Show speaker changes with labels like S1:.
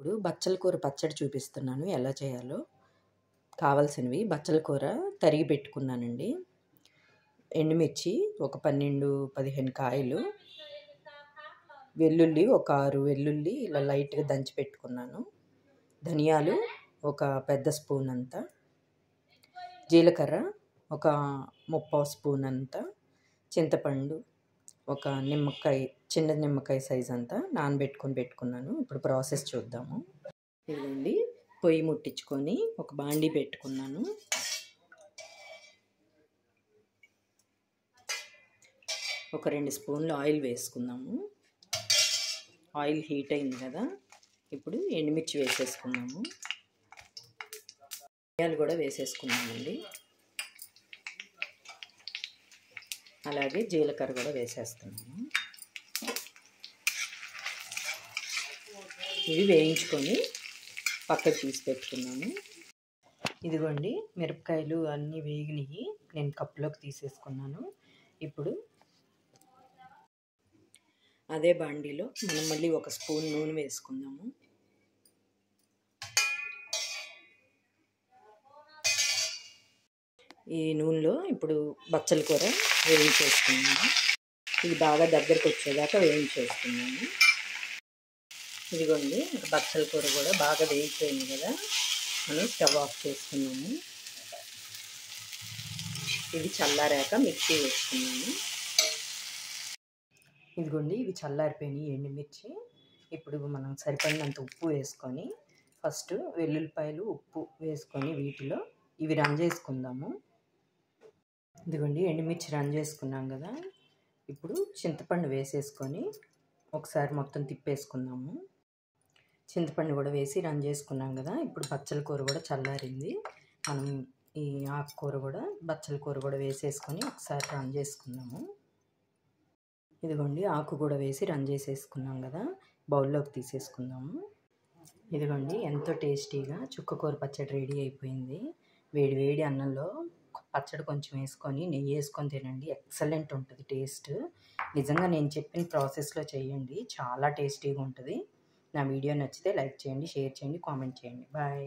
S1: ఇప్పుడు బచ్చల కూర పచ్చడి చూపిస్తున్నాను ఎలా చేయాలో. కావాల్సినవి బచ్చల కూర తరిగి పెట్టుకున్నానండి, ఎండుమిర్చి ఒక 12-15 కాయలు, వెల్లుల్లి ఒక 6 వెల్లుల్లి ఇలా లైట్గా దంచి పెట్టుకున్నాను, ధనియాలు ఒక పెద్ద స్పూన్ అంత, జీలకర్ర ఒక 3/4 స్పూన్ అంత, చింతపండు ఒక నిమ్మకాయ, చిన్న నిమ్మకాయ సైజ్ అంతా నానబెట్టుకొని పెట్టుకున్నాను. ఇప్పుడు ప్రాసెస్ చూద్దాము. ఇదండి, పొయ్యి ముట్టించుకొని ఒక బాండీ పెట్టుకున్నాను. ఒక 2 స్పూన్లు ఆయిల్ వేసుకుందాము. ఆయిల్ హీట్ అయింది కదా, ఇప్పుడు ఎండుమిర్చి వేసేసుకున్నాము, ధనియాలు కూడా వేసేసుకున్నామండి, అలాగే జీలకర్ర కూడా వేసేస్తున్నాము. ఇవి వేయించుకొని పక్కకు తీసి పెట్టుకున్నాము. ఇదిగోండి, మిరపకాయలు అన్నీ వేగినవి నేను కప్పులోకి తీసేసుకున్నాను. ఇప్పుడు అదే బాండీలో మనం మళ్ళీ 1 స్పూన్ నూనె వేసుకుందాము. ఈ నూనెలో ఇప్పుడు బచ్చల కూర వేయించేసుకున్నాము. ఇది బాగా దగ్గరకు వచ్చేదాకా వేయించేసుకున్నాము. ఇదిగోండి, బచ్చల కూర కూడా బాగా వేగిపోయింది కదా, మనం స్టవ్ ఆఫ్ చేసుకున్నాము. ఇది చల్లారాక మిక్సీ వేసుకున్నాము. ఇదిగోండి, ఇవి చల్లారిపోయినాయి ఎండుమిర్చి. ఇప్పుడు మనం సరిపడినంత ఉప్పు వేసుకొని, ఫస్ట్ వెల్లుల్లిపాయలు ఉప్పు వేసుకొని వీటిలో ఇవి రంజేసుకుందాము. ఇదిగోండి, ఎండుమిర్చి రంజేసుకున్నాం కదా, ఇప్పుడు చింతపండు వేసేసుకొని ఒకసారి మొత్తం తిప్పేసుకుందాము. చింతపండు కూడా వేసి రంజేసుకున్నాం కదా, ఇప్పుడు బచ్చల కూర కూడా చల్లారింది. మనం ఈ ఆకుకూర కూడా బచ్చల కూర కూడా వేసేసుకొని ఒకసారి రంజేసుకుందాము. ఇదిగోండి, ఆకు కూడా వేసి రంజేసేసుకున్నాం కదా, బౌల్లోకి తీసేసుకుందాము. ఇదిగోండి, ఎంతో టేస్టీగా చుక్కకూర పచ్చడి రెడీ అయిపోయింది. వేడి వేడి అన్నంలో పచ్చడి కొంచెం వేసుకొని నెయ్యి వేసుకొని తినండి, ఎక్సలెంట్ ఉంటుంది టేస్ట్. నిజంగా నేను చెప్పిన ప్రాసెస్లో చేయండి, చాలా టేస్టీగా ఉంటుంది. నా వీడియో నచ్చితే లైక్ చేయండి, షేర్ చేయండి, కామెంట్ చేయండి. బాయ్.